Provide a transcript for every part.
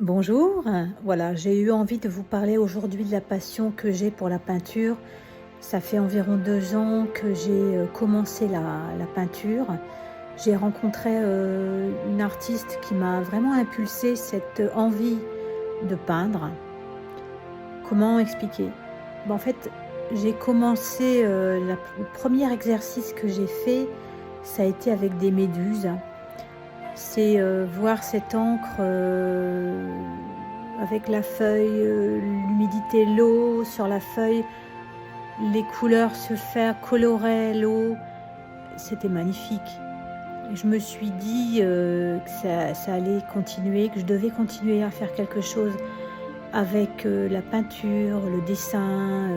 Bonjour, voilà, j'ai eu envie de vous parler aujourd'hui de la passion que j'ai pour la peinture. Ça fait environ 2 ans que j'ai commencé la peinture. J'ai rencontré une artiste qui m'a vraiment impulsé cette envie de peindre. Comment expliquer? En fait, j'ai commencé, le premier exercice que j'ai fait, ça a été avec des méduses. C'est voir cette encre avec la feuille, l'humidité, l'eau sur la feuille, les couleurs se faire colorer l'eau. C'était magnifique. Et je me suis dit que ça allait continuer, que je devais continuer à faire quelque chose avec la peinture, le dessin,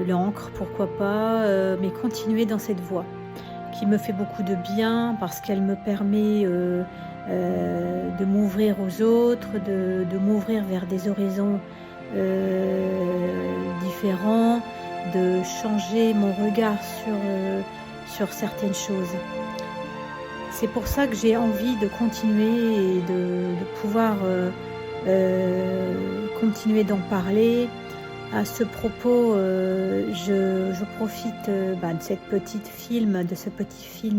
l'encre, pourquoi pas, mais continuer dans cette voie qui me fait beaucoup de bien parce qu'elle me permet de m'ouvrir aux autres, de m'ouvrir vers des horizons différents, de changer mon regard sur certaines choses. C'est pour ça que j'ai envie de continuer et de pouvoir continuer d'en parler. À ce propos, je profite de ce petit film,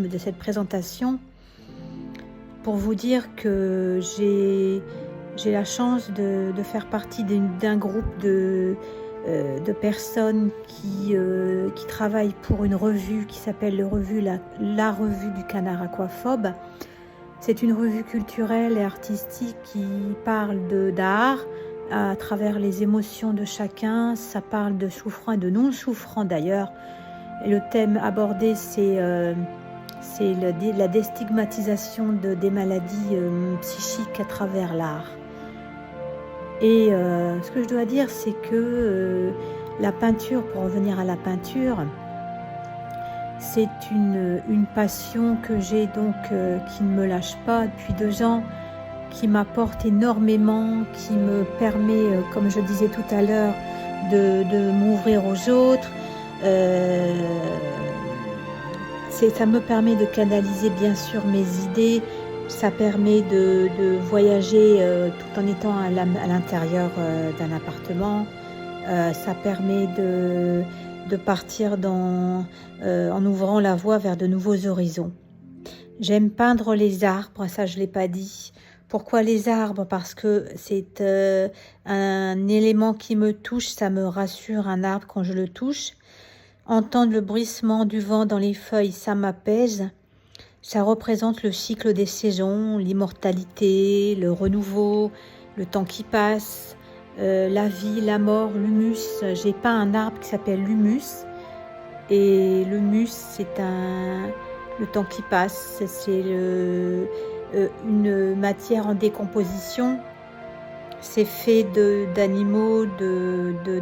de cette présentation, pour vous dire que j'ai la chance de faire partie d'un groupe de personnes qui travaillent pour une revue qui s'appelle la revue du Canard Aquaphobe. C'est une revue culturelle et artistique qui parle d'art à travers les émotions de chacun. Ça parle de souffrants et de non-souffrants d'ailleurs. Et le thème abordé, c'est la déstigmatisation des maladies psychiques à travers l'art. Et ce que je dois dire, c'est que la peinture, pour revenir à la peinture, c'est une passion que j'ai donc qui ne me lâche pas depuis 2 ans, qui m'apporte énormément, qui me permet, comme je disais tout à l'heure, de m'ouvrir aux autres. Ça me permet de canaliser bien sûr mes idées, ça permet de voyager tout en étant à l'intérieur d'un appartement, ça permet de partir en ouvrant la voie vers de nouveaux horizons. J'aime peindre les arbres, ça je ne l'ai pas dit. Pourquoi les arbres? Parce que c'est un élément qui me touche, ça me rassure, un arbre quand je le touche. Entendre le bruissement du vent dans les feuilles, ça m'apaise. Ça représente le cycle des saisons, l'immortalité, le renouveau, le temps qui passe, la vie, la mort, l'humus. J'ai peint un arbre qui s'appelle l'humus. Et l'humus, c'est le temps qui passe, c'est une matière en décomposition. C'est fait d'animaux,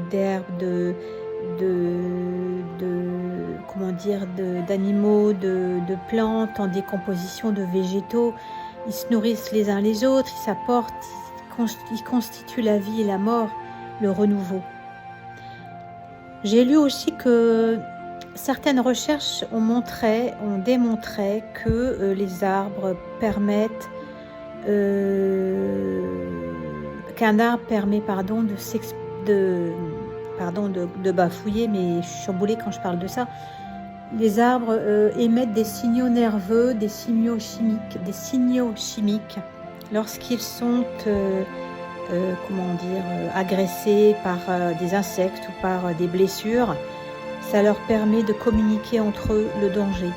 d'herbes, d'animaux, de plantes en décomposition, de végétaux. Ils se nourrissent les uns les autres, ils s'apportent, ils constituent la vie et la mort, le renouveau. J'ai lu aussi que certaines recherches ont démontré que les arbres permettent, qu'un arbre permet, de bafouiller, mais je suis chamboulée quand je parle de ça. Les arbres émettent des signaux nerveux, des signaux chimiques lorsqu'ils sont agressés par des insectes ou par des blessures. Ça leur permet de communiquer entre eux le danger.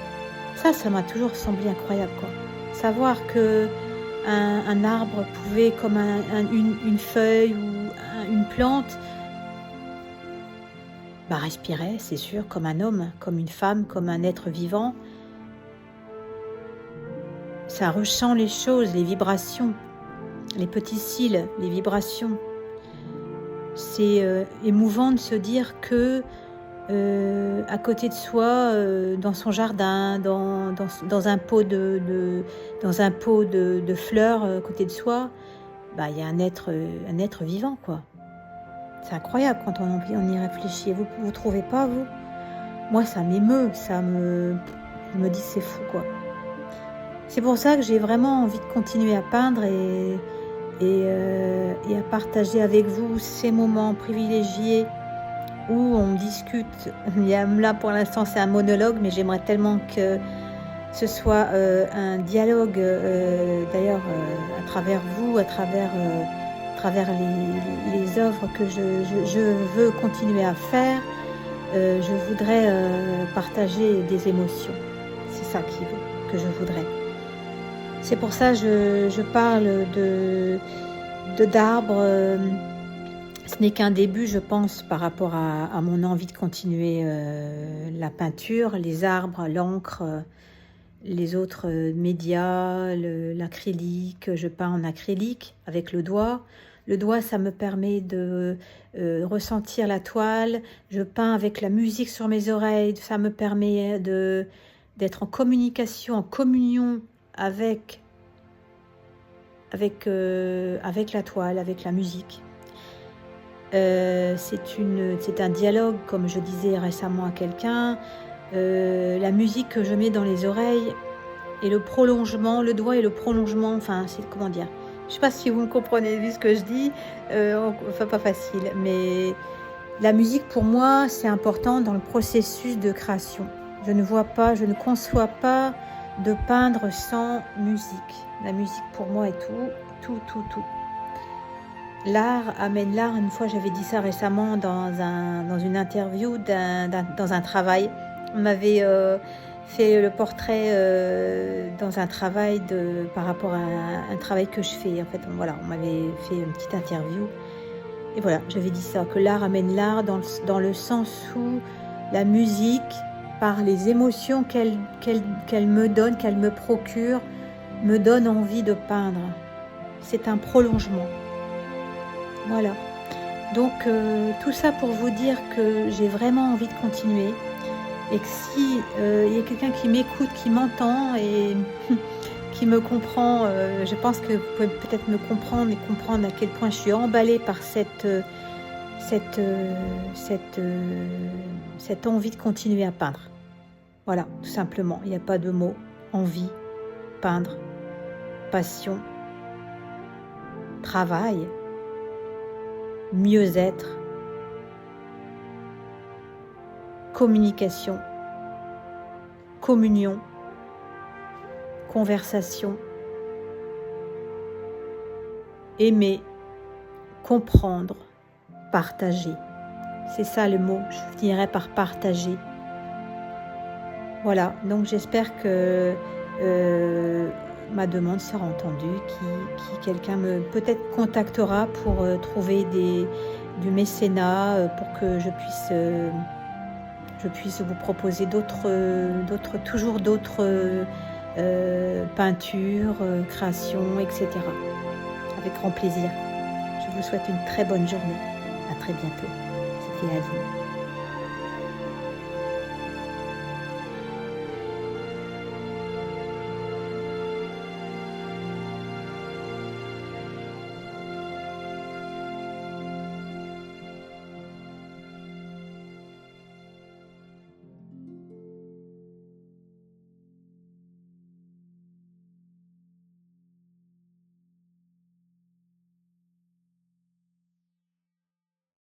Ça m'a toujours semblé incroyable, quoi. Savoir que un arbre pouvait, comme une feuille ou une plante, respirer, c'est sûr, comme un homme, comme une femme, comme un être vivant. Ça ressent les choses, les vibrations, les petits cils, les vibrations. C'est émouvant de se dire que à côté de soi, dans son jardin, dans un pot de fleurs à côté de soi, il y a un être vivant, quoi. C'est incroyable quand on y réfléchit. Vous trouvez pas, vous? Moi, ça m'émeut, je me dis c'est fou, quoi. C'est pour ça que j'ai vraiment envie de continuer à peindre et et à partager avec vous ces moments privilégiés où on discute. Là, pour l'instant, c'est un monologue, mais j'aimerais tellement que ce soit un dialogue, d'ailleurs, à travers vous, à travers les œuvres que je veux continuer à faire. Je voudrais partager des émotions. C'est ça que je voudrais. C'est pour ça que je parle d'arbres. Ce n'est qu'un début, je pense, par rapport à mon envie de continuer la peinture, les arbres, l'encre, les autres médias, l'acrylique. Je peins en acrylique avec le doigt. Le doigt, ça me permet de ressentir la toile. Je peins avec la musique sur mes oreilles. Ça me permet d'être en communication, en communion avec la toile, avec la musique. C'est un dialogue, comme je disais récemment à quelqu'un. La musique que je mets dans les oreilles et le prolongement, le doigt et le prolongement, enfin, c'est comment dire. Je ne sais pas si vous me comprenez vu ce que je dis, enfin pas facile, mais la musique pour moi c'est important dans le processus de création. Je ne conçois pas de peindre sans musique. La musique pour moi est tout. L'art amène l'art. Une fois j'avais dit ça récemment dans une interview, dans un travail. On m'avait fait le portrait dans un travail par rapport à un travail que je fais. En fait, voilà, on m'avait fait une petite interview. Et voilà, j'avais dit ça, que l'art amène l'art dans le sens où la musique, par les émotions qu'elle me donne, qu'elle me procure, me donne envie de peindre. C'est un prolongement. Voilà. Donc, tout ça pour vous dire que j'ai vraiment envie de continuer. Et que si y a quelqu'un qui m'écoute, qui m'entend et qui me comprend, je pense que vous pouvez peut-être me comprendre et comprendre à quel point je suis emballée par cette envie de continuer à peindre. Voilà, tout simplement. Il n'y a pas de mots. Envie, peindre, passion, travail, mieux-être, communication, communion, conversation, aimer, comprendre, partager. C'est ça le mot, je finirai par partager. Voilà, donc j'espère que ma demande sera entendue, quelqu'un me peut-être contactera pour trouver du mécénat pour que je puisse vous proposer toujours d'autres peintures, créations, etc. Avec grand plaisir. Je vous souhaite une très bonne journée. À très bientôt. C'était Aline.